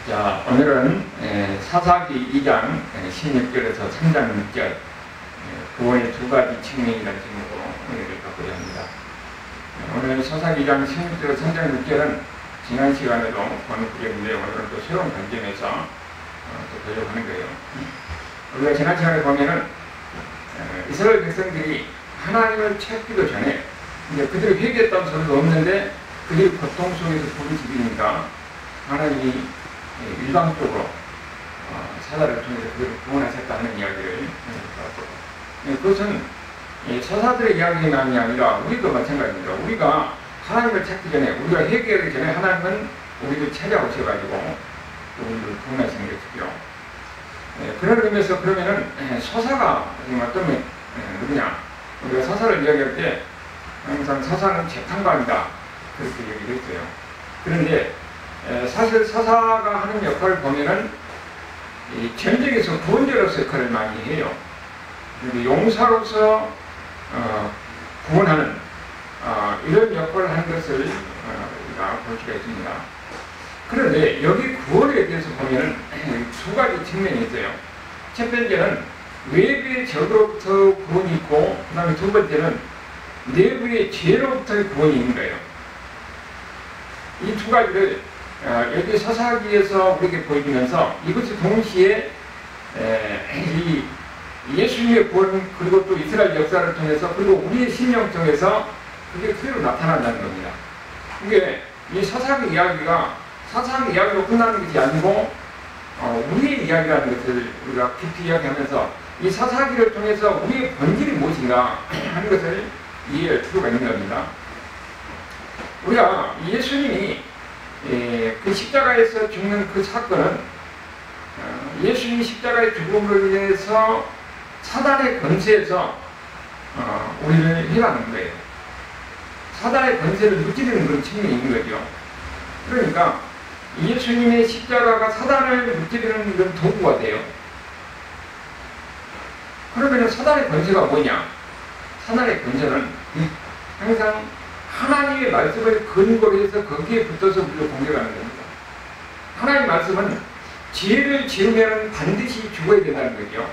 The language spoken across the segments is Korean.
자, 오늘은 사사기 2장 16절에서 3장 6절 구원의 두 가지 측면이라는 제목으로 은혜를 받고자 합니다. 오늘 사사기 2장 16절에서 3장 6절은 지난 시간에도 본 구절인데 오늘은 또 새로운 관점에서 또 보려고 하는 거예요. 우리가 지난 시간에 보면은 이스라엘 백성들이 하나님을 찾기도 전에 이제 그들이 회개했다는 소리도 없는데 그들이 고통 속에서 부르짖으니까 하나님이 일방적으로 사사를 통해서 그들을 구원하셨다는 이야기를 들었고, 그것은 사사들의 이야기만이 아니라 우리도 마찬가지입니다. 우리가 하나님을 찾기 전에, 우리가 회개하기 전에 하나님은 우리를 찾아오셔가지고 우리를 구원하시는 것이죠. 그런 의미에서 그러면은 서사가 어떤 누구냐? 우리가 서사를 이야기할 때 항상 서사는 재판관이다 그렇게 얘기를 했어요. 그런데 사실 서사가 하는 역할을 보면은 이 전쟁에서 구원자로서 역할을 많이 해요. 용사로서 구원하는 이런 역할을 하는 것을 우리가 볼 수가 있습니다. 그런데 여기 구원에 대해서 보면은 두 가지 측면이 있어요. 첫 번째는 외부의 적으로부터 구원이 있고, 그 다음에 두 번째는 내부의 죄로부터의 구원이 있는 거예요. 이 두 가지를 여기 서사기에서 우리에게 보여주면서 이것이 동시에 이 예수님의 구원, 그리고 또 이스라엘 역사를 통해서, 그리고 우리의 심령 통해서 그게 그대로 나타난다는 겁니다. 이게 이 서사기 이야기가 사사기 이야기로 끝나는 것이 아니고 우리의 이야기라는 것을 우리가 깊이 이야기하면서 이 서사기를 통해서 우리의 본질이 무엇인가 하는 것을 이해할 필요가 있는 겁니다. 우리가 예수님이 그 십자가에서 죽는 그 사건은 예수님이 십자가의 죽음으로 인해서 사단의 권세에서 우리를 해방하는 거예요. 사단의 권세를 무찌르는 그런 측면이 있는 거죠. 그러니까 예수님의 십자가가 사단을 무찌르는 그런 도구가 돼요. 그러면 사단의 권세가 뭐냐? 사단의 권세는 항상 하나님의 말씀을 근거로 해서 거기에 붙어서 우리를 공격하는 겁니다. 하나님의 말씀은 죄를 지으면 반드시 죽어야 된다는 거죠.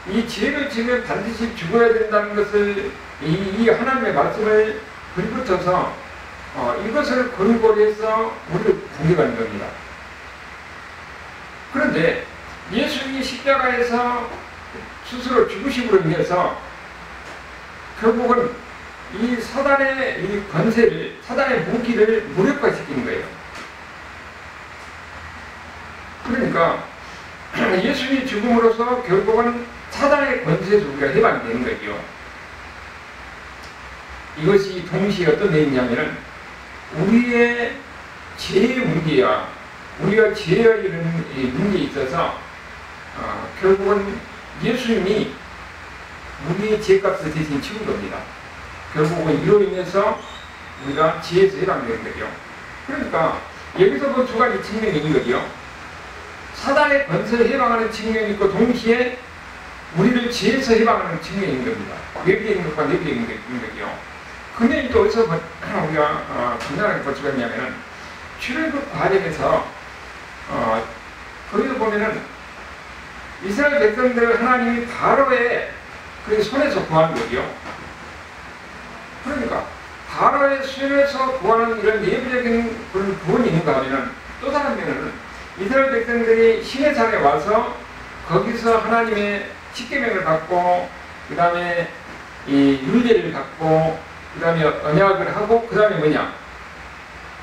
이 죄를 지으면 반드시 죽어야 된다는 것을 이 하나님의 말씀을 불붙어서 이것을 근거로 해서 우리를 공격하는 겁니다. 그런데 예수님이 십자가에서 스스로 죽으심으로 인해서 결국은 이 사단의 이 권세를, 사단의 무기를 무력화시키는 거예요. 그러니까 예수님이 죽음으로써 결국은 사단의 권세에서 우리가 해방이 되는 거죠. 이것이 동시에 어떤 내용이냐면은 우리의 죄의 문제와 우리가 죄의 이런 문제에 있어서 결국은 예수님이 우리의 죄값을 대신 치운 겁니다. 결국은 이로 인해서 우리가 죄에서 해방되는 거죠. 그러니까 여기서 그 두 가지 측면이 있는 거죠. 사단의 권세를 해방하는 측면이 있고 동시에 우리를 죄에서 해방하는 측면이 있는 겁니다. 외부에 있는 것과 내부에 있는 거죠. 근데 또 어디서 우리가 간단하게 볼 수가 있냐면은 출애굽 과정에서 거기서 보면은 이스라엘 백성들을 하나님이 바로의 그 손에서 구하는 거죠. 그러니까 바로의 손에서 구하는 이런 내부적인 그런 구원이 있는가 하면은 또 다른 면은 이스라엘 백성들이 시내산에 와서 거기서 하나님의 십계명을 받고 그 다음에 이 율례를 받고 그 다음에 언약을 하고 그 다음에 뭐냐?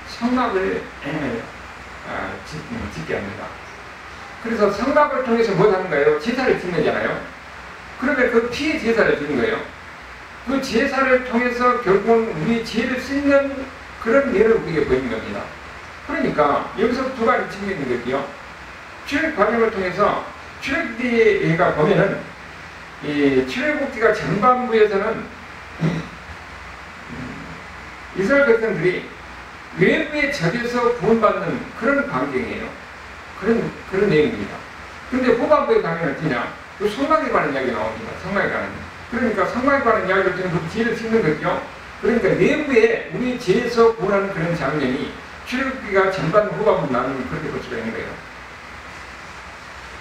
성막을 짓게 합니다. 그래서 성막을 통해서 뭐 하는 거예요? 제사를 짓는잖아요. 그러면 그 피의 제사를 드는 거예요. 그 제사를 통해서 결국은 우리의 죄를 씻는 그런 예를 우리에게 보이는 겁니다. 그러니까 여기서 두 가지 측면이 있는 거죠. 출애굽 과정을 통해서 출애굽기가 보면은 이 출애굽기가 전반부에서는 이스라엘 백성들이 외부의 적에서 구원받는 그런 광경이에요. 그런 내용입니다. 그런데 후반부에 가면 어떠냐? 그 성막에 관한 이야기가 나옵니다. 성막에 관한. 그러니까 성막에 관한 이야기를 통해서 그 죄를 씻는 거죠. 그러니까 내부에 우리 죄에서 구원하는 그런 장면이 출애굽기가 전반 후반부 나누는 그렇게 볼 수가 있는 거예요.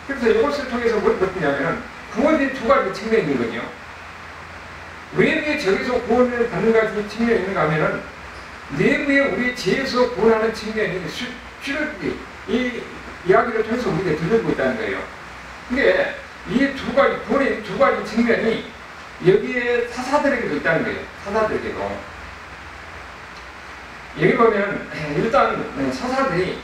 그래서 이것을 통해서 뭘 보냐면은 구원의 두 가지 측면이 있는 거죠. 외부의 적에서 구원을 받는 가지 측면이 있는가 하면은 내부의 우리 죄에서 구원하는 측면이 출애굽기 이 이야기를 통해서 우리가 들려주고 있다는 거예요. 근데 이 두 가지 구원의 두 가지 측면이 여기에 사사들에게도 있다는 거예요. 사사들에게도. 여기 보면 일단 사사들이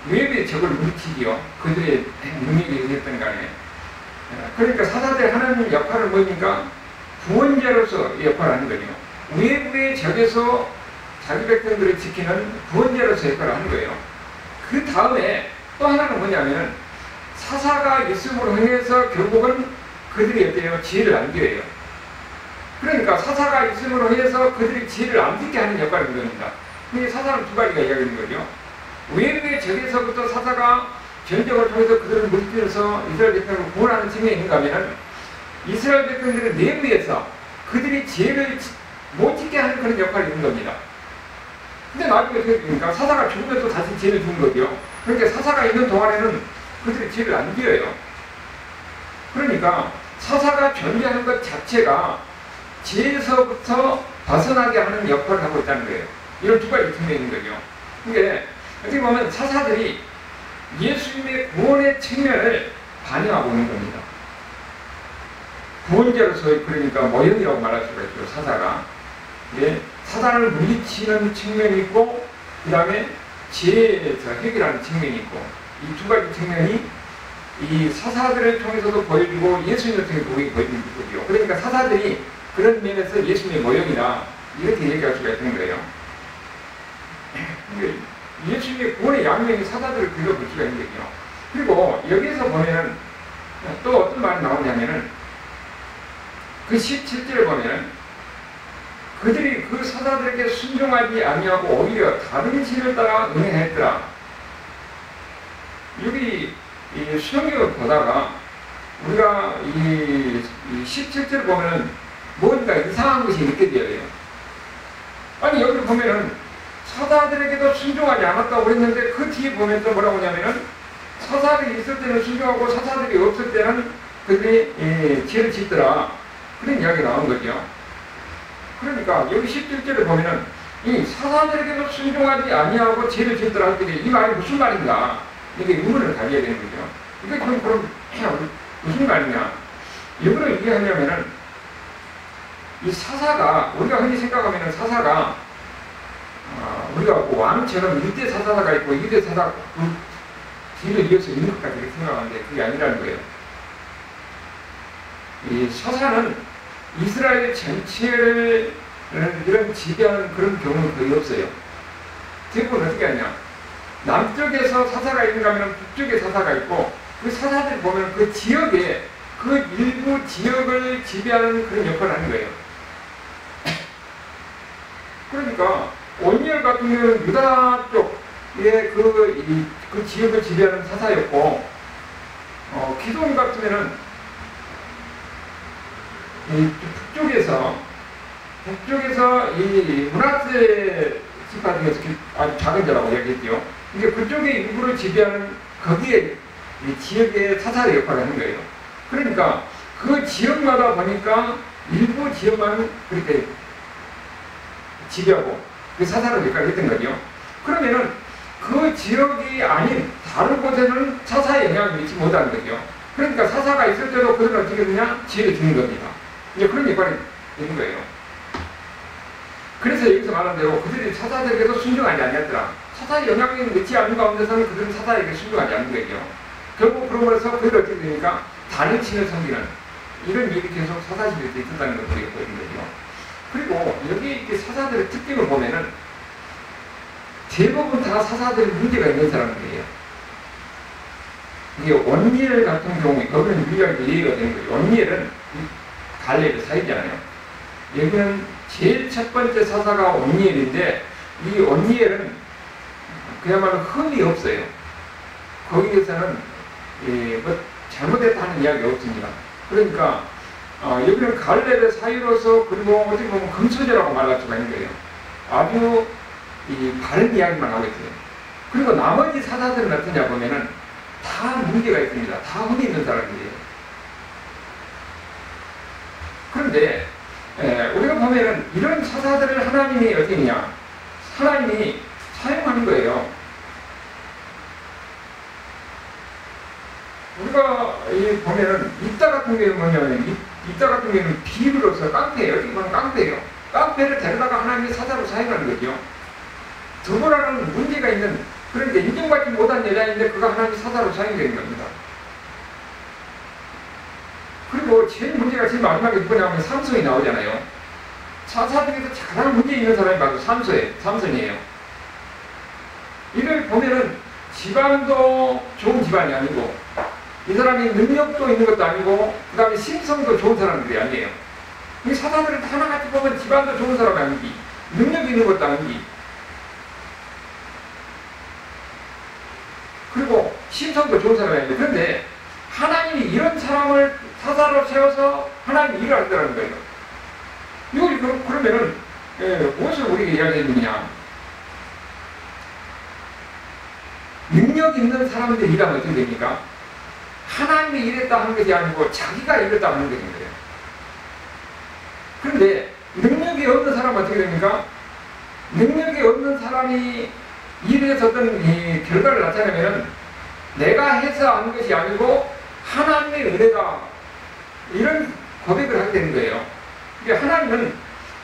외부의 적을 물리치기요. 그들의 능력에 의했던 간에. 그러니까 사사들이 하는 역할은 뭐입니까? 구원자로서 역할을 하는 거죠. 외부의 적에서 자기 백성들을 지키는 구원자로서 역할을 하는 거예요. 그 다음에 또 하나는 뭐냐면 사사가 있음으로 인해서 결국은 그들이 어때요? 지혜를 남겨요. 그러니까 사사가 있음으로 해서 그들이 지혜를 안 듣게 하는 역할을 하는 겁니다. 근데 사사는 두 가지가 이야기하는 거죠. 외부의 적에서부터 사사가 전쟁을 통해서 그들을 물리쳐서 이스라엘 백성을 구원하는 측면이 있는가 하면 이스라엘 백성들의 내부에서 그들이 지혜를 못 짓게 하는 그런 역할이 있는 겁니다. 근데 나중에 어떻게 됩니까? 사사가 죽으면 또 다시 지혜를 주는 거죠. 그러니까 사사가 있는 동안에는 그들이 지혜를 안 지어요. 그러니까 사사가 존재하는 것 자체가 지혜에서부터 벗어나게 하는 역할을 하고 있다는 거예요. 이런 두 가지 측면이 있는 거죠. 그게 어떻게 보면 사사들이 예수님의 구원의 측면을 반영하고 있는 겁니다. 구원자로서 그러니까 모형이라고 말할 수가 있죠. 사사가. 예, 사단을 물리치는 측면이 있고 그 다음에 지혜에서 해결하는 측면이 있고 이 두 가지 측면이 이 사사들을 통해서도 보여지고 예수님을 통해서 보여지는 거죠. 그러니까 사사들이 그런 면에서 예수님의 모형이다 이렇게 얘기할 수가 있는 거예요. 예수님의 구원의 양면이 사사들을 그려볼 수가 있는 거죠. 그리고 여기에서 보면은 또 어떤 말이 나오냐면은 그 17절에 보면은 그들이 그 사사들에게 순종하지 아니하고 오히려 다른 신을 따라 은행했더라. 여기 이 성경을 보다가 우리가 이 17절을 보면은 뭔가 이상한 것이 느껴져요. 아니 여기 보면은 사사들에게도 순종하지 않았다고 그랬는데 그 뒤에 보면 또 뭐라고 하냐면은 사사들이 있을 때는 순종하고 사사들이 없을 때는 그들이 죄를 짓더라. 그런 이야기가 나온 거죠. 그러니까 여기 17절에 보면은 이 사사들에게도 순종하지 아니하고 죄를 짓더라 할 때 이 말이 무슨 말인가? 이게 의문을 가져야 되는 거죠. 이게 그럼 무슨 말이냐? 이거를 이해하려면은 이 사사가 우리가 흔히 생각하면은 사사가 우리가 왕처럼 1대 사사가 있고 2대 사사 그 뒤를 이어서 있는 것 같이 생각하는데 그게 아니라는 거예요. 이 사사는 이스라엘 전체를 이런 지배하는 그런 경우는 거의 없어요. 대부분 어떻게 하냐? 남쪽에서 사사가 있는가 하면 북쪽에 사사가 있고 그 사사들 보면 그 지역에 그 일부 지역을 지배하는 그런 역할을 하는 거예요. 그러니까 온니엘 같은 경우는 유다 쪽의 그 지역을 지배하는 사사였고 기돈 같으면은 이 북쪽에서 이 므낫세 지파 중에서 아주 작은 자라고 이야기했죠. 이게 그쪽의 일부를 지배하는 거기에 이 지역의 사사의 역할을 하는 거예요. 그러니까 그 지역마다 보니까 일부 지역만 그렇게 지배하고 그 사사의 역할을 했던 거죠. 그러면은 그 지역이 아닌 다른 곳에는 사사의 영향을 미치지 못하는 거죠. 그러니까 사사가 있을 때도 그들은 어떻게 되냐? 지혜를 주는 겁니다. 이제 그런 역할이 되는 거예요. 그래서 여기서 말한 대로 그들이 사사들에게도 순종하지 아니었더라. 사사의 영향력이 미치지 않는 가운데서는 그들은 사사에게 순종하지 않는 거죠. 결국 그러면서 그들이 어떻게 되니까 다른 신을 섬기는 이런 일이 계속 사사시대에 있었다는 걸 우리가 보이는 거죠. 그리고 여기 이렇게 사사들의 특징을 보면은 대부분 다 사사들이 문제가 있는 사람들이에요. 이게 온니엘 같은 경우에 거기는 유일하게 예의가 되는 거죠. 온니엘은 갈렙의 사이잖아요. 여기는 제일 첫 번째 사사가 온니엘인데 이 온니엘은 그야말로 흠이 없어요. 거기에서는 뭐 잘못했다 하는 이야기가 없습니다. 그러니까 여기는 갈렙의 사이로서 그리고 어떻게 보면 금수저라고 말할 수가 있는 거예요. 아주 이 바른 이야기만 하고 있어요. 그리고 나머지 사사들은 어떠냐 보면은 다 문제가 있습니다. 다 흠이 있는 사람들이에요. 그런데 우리가 보면은 이런 사사들을 하나님이 어디냐? 하나님이 사용하는 거예요. 우리가 보면은 이따 같은 경우는 뭐냐면 이따 같은 경우는 비유로서 깡패예요. 어떻게 보면 깡패예요. 깡패를 데려다가 하나님이 사사로 사용하는 거죠. 드보라는 문제가 있는, 그런데 인정받지 못한 여자인데 그가 하나님이 사사로 사용되는 겁니다. 그리고 제일 문제가 제일 마지막에 누구냐면 삼손이 나오잖아요. 사사 중에서 가장 문제 있는 사람이 바로 삼손이에요. 이를 보면은 집안도 좋은 집안이 아니고, 이 사람이 능력도 있는 것도 아니고, 그 다음에 심성도 좋은 사람들이 아니에요. 이 사사들을 하나같이 보면 집안도 좋은 사람이 아니지, 능력이 있는 것도 아니지, 그리고 심성도 좋은 사람이 아니에요. 그런데 하나님이 이런 사람을 사사로 세워서 하나님이 일을 한다는 거예요. 이걸 그러면은 무엇을 우리에게 이야기해주느냐? 능력 있는 사람들이 일하면 어떻게 됩니까? 하나님이 일했다 하는 것이 아니고 자기가 일했다 하는 것인 거예요. 그런데 능력이 없는 사람은 어떻게 됩니까? 능력이 없는 사람이 일에서 어떤 결과를 나타내면 내가 해서 하는 것이 아니고 하나님의 은혜다, 이런 고백을 하게 되는 거예요. 하나님은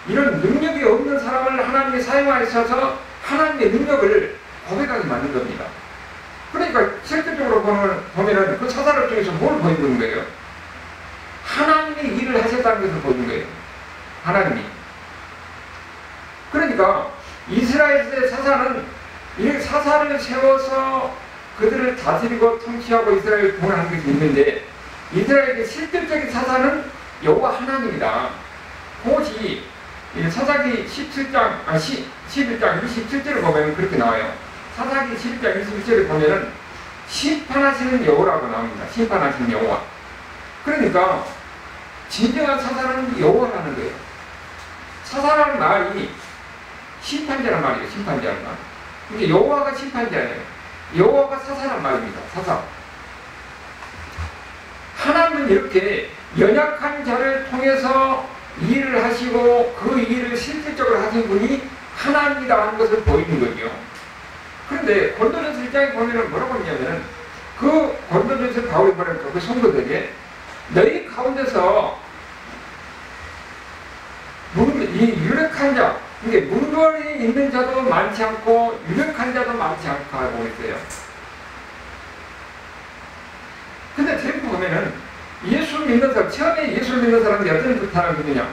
이런 능력이 없는 사람을 하나님이 사용하셔서 하나님의 능력을 고백하게 만든 겁니다. 그러니까 실질적으로 보면은 그 사사를 통해서 뭘 보여주는 거예요? 하나님이 일을 하셨다는 것을 보여주는 거예요. 하나님이. 그러니까 이스라엘의 사사는 이 사사를 세워서 그들을 다스리고 통치하고 이스라엘을 구원하는 것이 있는데, 이스라엘의 실질적인 사사는 여호와 하나님이다. 그것이 사사기 11장 27절을 보면 그렇게 나와요. 사사기 11장 21절을 보면은 심판하시는 여호라고 나옵니다. 심판하시는 여호와. 그러니까 진정한 사사는 여호와라는 거예요. 사사라는 말이 심판자란 말이에요. 심판자란 말. 이게 여호와가 심판자예요. 여호와가 사사란 말입니다. 사사. 하나님은 이렇게 연약한 자를 통해서 일을 하시고 그 일을 실질적으로 하신 분이 하나님이다 하는 것을 보이는 거죠. 그런데 고린도전서 1장에 보면은 뭐라고 하냐면은, 그 고린도전서 바울이 보니까 그 성도들에게 너희 가운데서 이 유력한 자, 이게 문벌이 있는 자도 많지 않고 유력한 자도 많지 않고 하고 있어요. 근데 대부분 보면은 예수 믿는 사람, 처음에 예수 믿는 사람들이 어떤 사람이냐,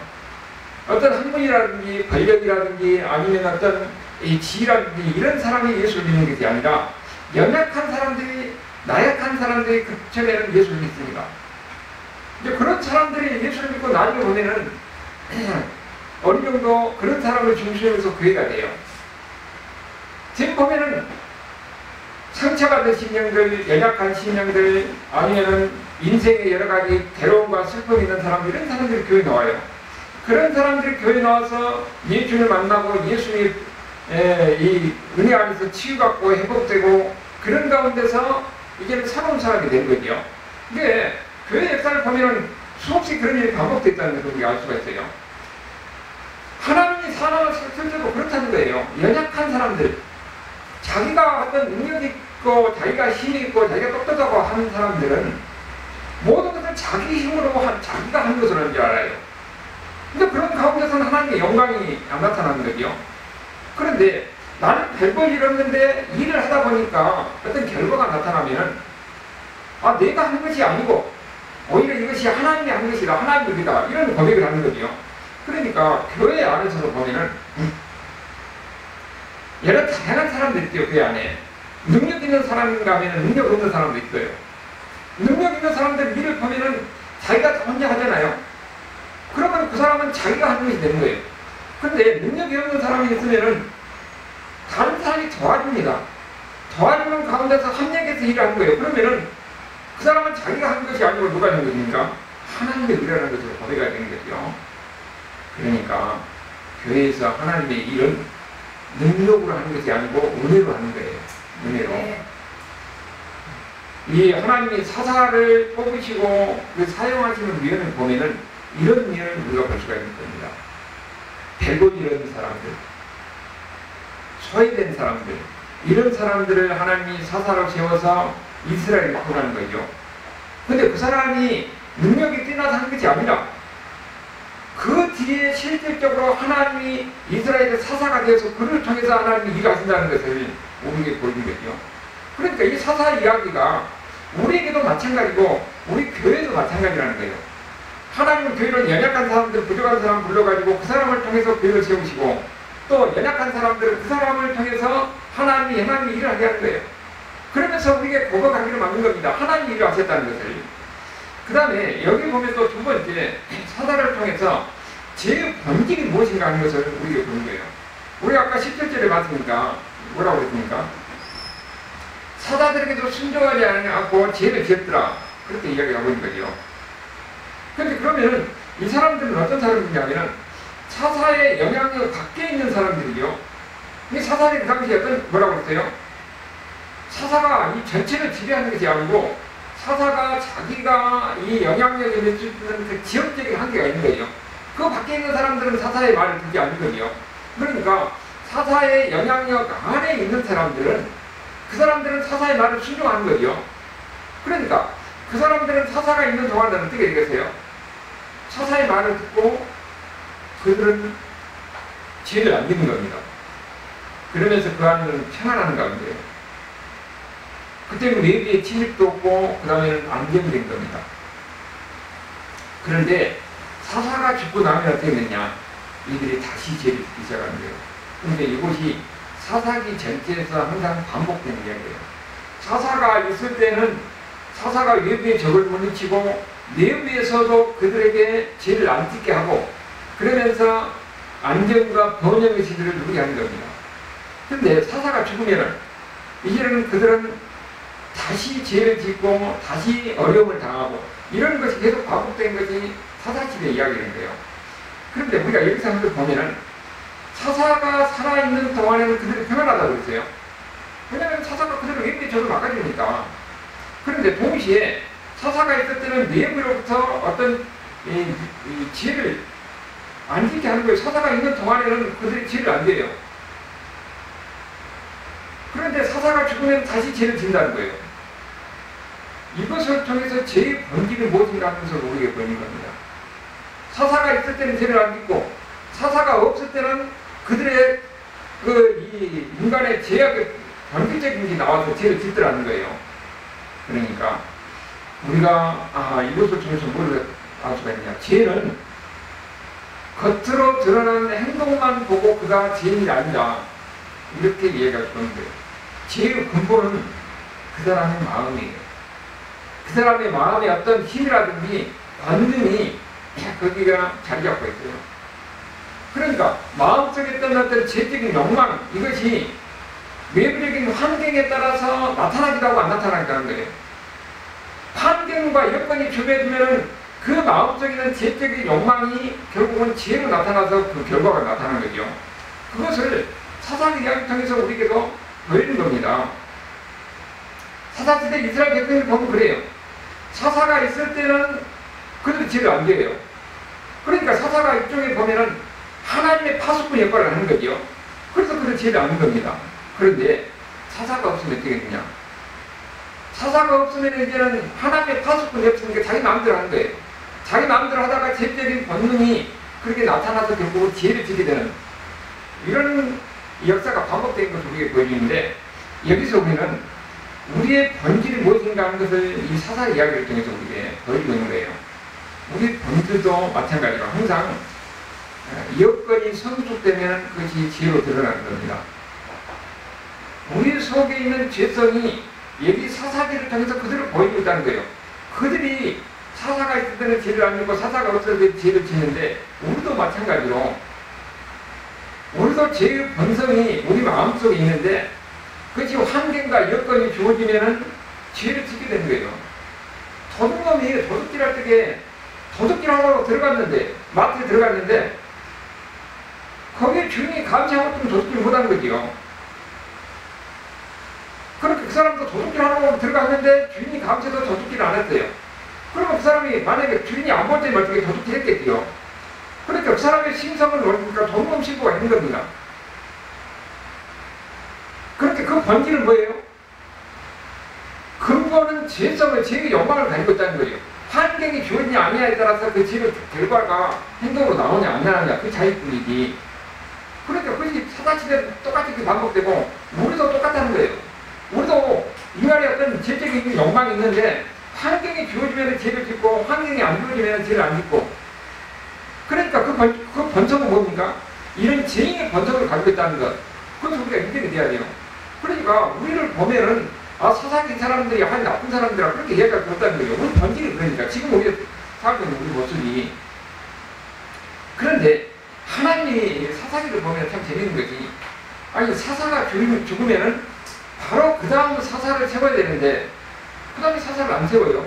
어떤 학문이라든지 권력이라든지 아니면 어떤 이 지위라든지 이런 사람이 예수를 믿는 것이 아니라 연약한 사람들이, 나약한 사람들이 그 처음에는 예수를 믿습니다. 이제 그런 사람들이 예수를 믿고 나중에 보면은 어느 정도 그런 사람을 중심으로 교회가 돼요. 지금 보면은 상처받은 심령들, 연약한 심령들, 아니면은 인생에 여러 가지 괴로움과 슬픔이 있는 사람들, 이런 사람들이 교회에 나와요. 그런 사람들이 교회에 나와서 예수를 만나고 예수의 이 은혜 안에서 치유받고 회복되고 그런 가운데서 이제는 새로운 사람이 된 거죠. 근데 교회 역사를 보면은 수없이 그런 일이 반복됐다는 것을 우리가 알 수가 있어요. 하나님이 사람을 실제로 그렇다는 거예요. 연약한 사람들, 자기가 어떤 능력이 있고 자기가 힘이 있고 자기가 똑똑하고 하는 사람들은 모든 것을 자기 힘으로 자기가 하는 것을 하는 줄 알아요. 근데 그런 가운데서는 하나님의 영광이 안 나타나는 거죠. 그런데 나는 별볼 일 없는데 일을 하다 보니까 어떤 결과가 나타나면 내가 한 것이 아니고 오히려 이것이 하나님이 한 것이다, 하나님의 일이다, 이런 고백을 하는 거죠. 그러니까 교회 안에서도 보면은 여러 다양한 사람들이 있죠. 교회 안에 능력 있는 사람인가 하면 능력 없는 사람도 있어요. 능력 있는 사람들 일을 보면은 자기가 다 혼자 하잖아요. 그러면 그 사람은 자기가 하는 것이 되는 거예요. 근데 능력이 없는 사람이 있으면은 다른 사람이 도와줍니다. 도와주는 가운데서 합력해서 일을 하는 거예요. 그러면은 그 사람은 자기가 하는 것이 아니고 누가 하는 것입니까? 하나님의 일이라는 것을 고백해야 되는 거죠. 그러니까 교회에서 하나님의 일은 능력으로 하는 것이 아니고 은혜로 하는 거예요. 은혜로. 이 하나님이 사사를 뽑으시고 그 사용하시는 면을 보면은 이런 면을 우리가 볼 수가 있는 겁니다. 배고 이런 사람들, 소외된 사람들, 이런 사람들을 하나님이 사사로 세워서 이스라엘에 보내는 거죠. 근데 그 사람이 능력이 뛰어나서 하는 것이 아니라 그 뒤에 실질적으로 하나님이 이스라엘의 사사가 되어서 그를 통해서 하나님이 일하신다는 것을 우리에게 보이는 거죠. 그러니까 이 사사 이야기가 우리에게도 마찬가지고 우리 교회도 마찬가지라는 거예요. 하나님은 교회는 연약한 사람들, 부족한 사람 불러가지고 그 사람을 통해서 교회를 세우시고 또 연약한 사람들은 그 사람을 통해서 하나님이 일을 하게 하는 거예요. 그러면서 우리에게 고백하기를 막는 겁니다. 하나님이 일을 하셨다는 것을. 그 다음에 여기 보면 또 두 번째 사사를 통해서 제 본질이 무엇인가 하는 것을 우리에게 보는 거예요. 우리가 아까 17절에 봤으니까 뭐라고 했습니까? 사사들에게도 순종하지 않고 죄를 지었더라. 그렇게 이야기하고 있는 거죠. 그런데 그러면 이 사람들은 어떤 사람이냐면 사사의 영향력 밖에 있는 사람들이죠. 이 사사들이 그 당시에 뭐라고 했어요? 사사가 이 전체를 지배하는 것이 아니고 사사가 자기가 이 영향력을 낼 수 있는 그 지역적인 한계가 있는 거예요. 그 밖에 있는 사람들은 사사의 말을 듣지 않거든요. 그러니까 사사의 영향력 안에 있는 사람들은 그 사람들은 사사의 말을 순종하는 거죠. 그러니까 그 사람들은 사사가 있는 동안은 어떻게 되겠어요? 사사의 말을 듣고 그들은 죄를 안 짓는 겁니다. 그러면서 그 안에는 평안하는 가운데요. 그때는 레위의 침입도 없고 그 다음에는 안정된 겁니다. 그런데 사사가 죽고 나면 어떻게 되냐? 이들이 다시 죄를 짓기 시작하는 거예요. 그런데 이것이 사사기 전체에서 항상 반복되는 이야기예요. 사사가 있을 때는 사사가 레위의 적을 물리치고 레위에서도 그들에게 죄를 안 짓게 하고 그러면서 안정과 번영의 시대를 누리게 하는 겁니다. 그런데 사사가 죽으면 이제는 그들은 다시 죄를 짓고 다시 어려움을 당하고 이런 것이 계속 반복된 것이 사사시대 이야기인 거예요. 그런데 우리가 여기서 한번 보면은 사사가 살아있는 동안에는 그들이 평안하다고 그랬어요. 왜냐하면 사사가 그들을 굉장히 저를 막아주니까. 그런데 동시에 사사가 있을 때는 내부로부터 어떤 이 죄를 안 짓게 하는 거예요. 사사가 있는 동안에는 그들이 죄를 안 져요. 그런데 사사가 죽으면 다시 죄를 진다는 거예요. 이것을 통해서 죄의 본질이 무엇인가 하면서 우리에게 보이는 겁니다. 사사가 있을 때는 죄를 안 짓고 사사가 없을 때는 그들의 이 인간의 죄악의 본질적인 게 나와서 죄를 짓더라는 거예요. 그러니까 우리가 이것을 통해서 뭘 알 수가 있냐? 죄는 겉으로 드러나는 행동만 보고 그가 죄인이 아니다. 이렇게 이해할 수 있는 거예요. 죄의 근본은 그 사람의 마음이에요. 그 사람의 마음의 어떤 힘이라든지 본능이 거기가 자리 잡고 있어요. 그러니까 마음속에 있던 어떤 죄적인 욕망 이것이 외부적인 환경에 따라서 나타나기도 하고 안 나타나기도 하는 거예요. 환경과 여건이 주변이면 그 마음속에 있는 죄적인 욕망이 결국은 죄로 나타나서 그 결과가 나타나는 거죠. 그것을 사사기 이야기를 통해서 우리에게도 보이는 겁니다. 사사시대 이스라엘 백성을 보면 그래요. 사사가 있을 때는 그들이 죄를 안 져요. 그러니까 사사가 이쪽에 보면은 하나님의 파수꾼 역할을 하는 거죠. 그래서 그들 죄를 안 는 겁니다. 그런데 사사가 없으면 어떻게 되냐? 사사가 없으면 이제는 하나님의 파수꾼이 없으니까 자기 마음대로 하는 거예요. 자기 마음대로 하다가 죄적인 본능이 그렇게 나타나서 결국은 죄를 지게 되는 이런 역사가 반복된 것을 우리에게 보여주는데 여기서 우리는 우리의 본질이 무엇인가 하는 것을 이 사사 이야기를 통해서 우리에게 보여주고 있는 거예요. 우리 본질도 마찬가지로 항상 여건이 성숙되면 그것이 죄로 드러나는 겁니다. 우리 속에 있는 죄성이 여기 사사기를 통해서 그들을 보이고 있다는 거예요. 그들이 사사가 있을 때는 죄를 안 짓고 사사가 없을 때 죄를 짓는데 우리도 마찬가지로 우리도 죄의 본성이 우리 마음속에 있는데 그것이 환경과 여건이 주어지면은 죄를 짓게 되는 거예요. 도둑놈이 도둑질할 때에 도둑질하려고 들어갔는데 마트에 들어갔는데 거기에 주인이 감시하고 좀 도둑질 못한 거지요. 그렇게 그 사람도 도둑질 하려고 들어갔는데 주인이 감시해서 도둑질을 안 했어요. 그러면 그 사람이 만약에 주인이 안 볼 때는 어떻게 도둑질 했겠지요. 그러니까 그 사람의 심성을 노리니까 도둑놈 신고가 있는 겁니다. 그렇게 그 본질은 뭐예요? 근본은 죄성을, 죄의 욕망을 가지고 있다는 거예요. 환경이 주어지냐 아니냐에 따라서 그 죄의 결과가 행동으로 나오냐 안 나오냐 그 차이뿐이지. 그러니까 그것이 사사시대도 똑같이 반복되고 우리도 똑같다는 거예요. 우리도 인간의 어떤 죄적인 욕망이 있는데 환경이 주어지면 죄를 짓고 환경이 안 주어지면 죄를 안 짓고, 그러니까 그 본성은 뭡니까? 이런 죄의 본성을 가지고 있다는 것, 그것을 우리가 인정이 돼야 돼요. 그러니까 우리를 보면은 사사기 사람들이 아니 나쁜 사람들이라 그렇게 이해가 그렇다는 거예요. 우리 본질이 그러니까 지금 우리 살고 있는 우리 모습이. 그런데 하나님이 사사기를 보면 참 재밌는 거지. 아니 사사가 죽으면은 바로 그 다음 사사를 세워야 되는데 그 다음에 사사를 안 세워요.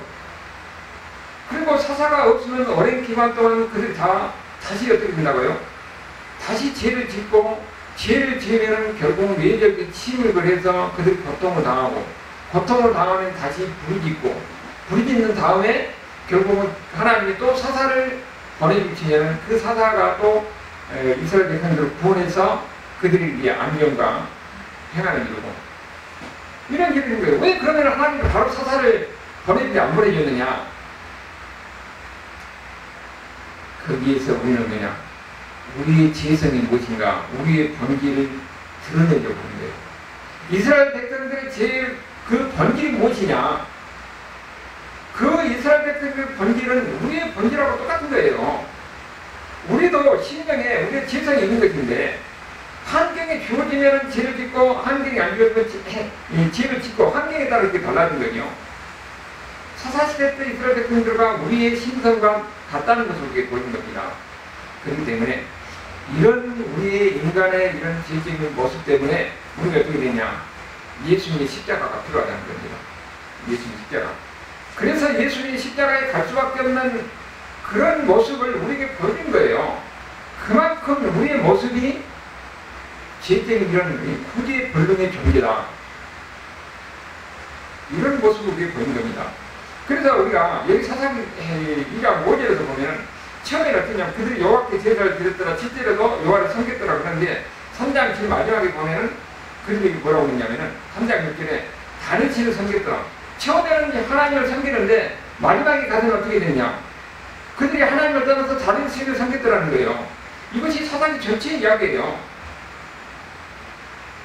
그리고 사사가 없으면 오랜 기간 동안 그들이 다시 어떻게 된다고요? 다시 죄를 짓고, 죄를 지으면 결국 외적인 침입을 해서 그들이 고통을 당하고, 고통을 당하면 다시 부르짖고, 부르짖는 다음에 결국은 하나님이 또 사사를 보내주시면 그 사사가 또 이스라엘 백성들을 구원해서 그들이 이제 안정과 평안을 이루고, 이런 일이 있는 거예요. 왜 그러면 하나님이 바로 사사를 보내주지 안 보내줬느냐? 거기에서 우리는 그냥 우리의 죄성이 무엇인가, 우리의 본질을 드러내려고 하는 거예요. 이스라엘 백성들의 제일 그 본질이 무엇이냐? 그 이스라엘 백성들의 본질은 우리의 본질하고 똑같은 거예요. 우리도 심령에 우리의 죄성이 있는 것인데, 환경이 주어지면 죄를 짓고, 환경이 안 주어지면 죄를 짓고, 환경에 따라 이렇게 달라진 거죠. 사사시대 때 이스라엘 백성들과 우리의 심성과 같다는 것을 우리에게 보이는 겁니다. 그렇기 때문에 이런 우리의 인간의 이런 죄적인 모습 때문에 우리가 어떻게 되냐? 예수님의 십자가가 필요하다는 겁니다. 예수님의 십자가. 그래서 예수님이 십자가에 갈 수밖에 없는 그런 모습을 우리에게 보여준 거예요. 그만큼 우리의 모습이 죄적인 이런 후지의 본능의 존재다. 이런 모습을 우리에게 보여준 겁니다. 그래서 우리가 여기 사사기 2장 5절에서 보면은 처음에는 어떠냐면 그들이 여호와께 제사를 드렸더라, 실제로도 여호와를 섬겼더라 그러는데 3장 제일 마지막에 보면은 그들이 뭐라고 했냐면은 3장 6절에 다니엘을 섬겼더라. 처음에는 하나님을 섬기는데 마지막에 가서는 어떻게 됐냐? 그들이 하나님을 떠나서 다른 신을 섬겼더라는 거예요. 이것이 사사기 전체의 이야기예요.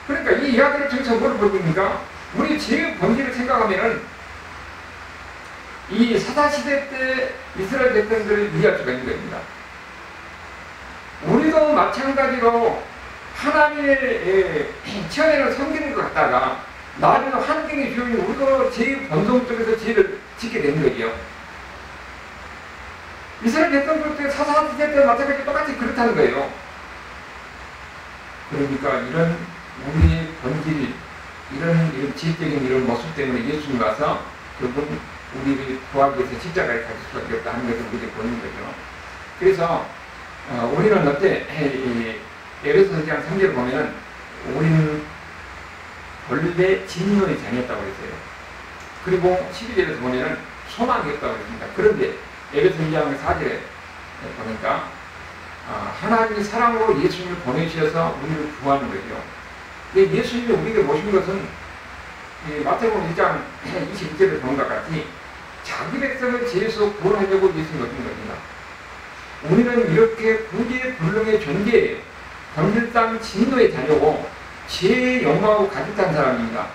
그러니까 이 이야기를 통해서 뭐를 보여줍니까? 우리 죄의 본질을 생각하면은 이 사사시대 때 이스라엘 백성들을 이해할 수가 있는 겁니다. 우리도 마찬가지로 하나님의 처음에는 섬기는 것 같다가 나중에 환경의 주인이 우리도 죄의 본성 속에서 죄를 짓게 되는 거죠. 이스라엘 백성들 때 사사시대 때 마찬가지로 똑같이 그렇다는 거예요. 그러니까 이런 우리의 본질, 이런 지적인 이런 모습 때문에 예수님 와서 그분 우리를 구하기 위해서 십자가에 가실 수밖에 없다 하는 것을 우리가 보는 거죠. 그래서 우리는 어때? 에베소서 2장 3절을 보면은 우리는 본래 진노의 자녀였다고 그랬어요. 그리고 12절에서 보면은 소망이 없다고 그랬습니다. 그런데 에베소서 2장 4절에 보니까 하나님의 사랑으로 예수님을 보내주셔서 우리를 구하는 거죠. 예수님이 우리에게 모신 것은 마태복음 1장 22절에 본 것 같이 자기 백성을 죄에서 구원하려고 예수님이 오신 겁니다. 우리는 이렇게 구제의 불능의 존재예요. 본질상 진노의 자녀고 죄의 욕망하고 가득한 사람입니다.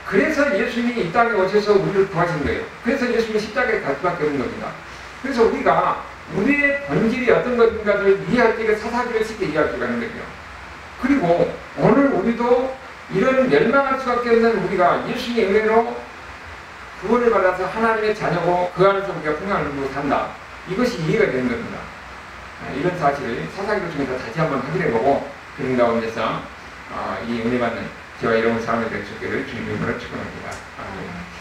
그래서 예수님이 이 땅에 오셔서 우리를 구하신 거예요. 그래서 예수님이 십자가에 갈 수밖에 없는 겁니다. 그래서 우리가 우리의 본질이 어떤 것인가를 이해할 때 사사기를 쉽게 이해할 수가 있는 거죠. 그리고 오늘 우리도 이런 멸망할 수밖에 없는 우리가 예수님의 은혜로 구원을 받아서 하나님의 자녀고 그 안에서 우리가 평안을 누리고 산다. 이것이 이해가 되는 겁니다. 이런 사실을 사사기를 통해서 다시 한번 확인해보고 그런 가운데서 이 은혜 받는 저와 여러분 삶에 될 수 있기를 주님의 이름으로 축원합니다. 아멘.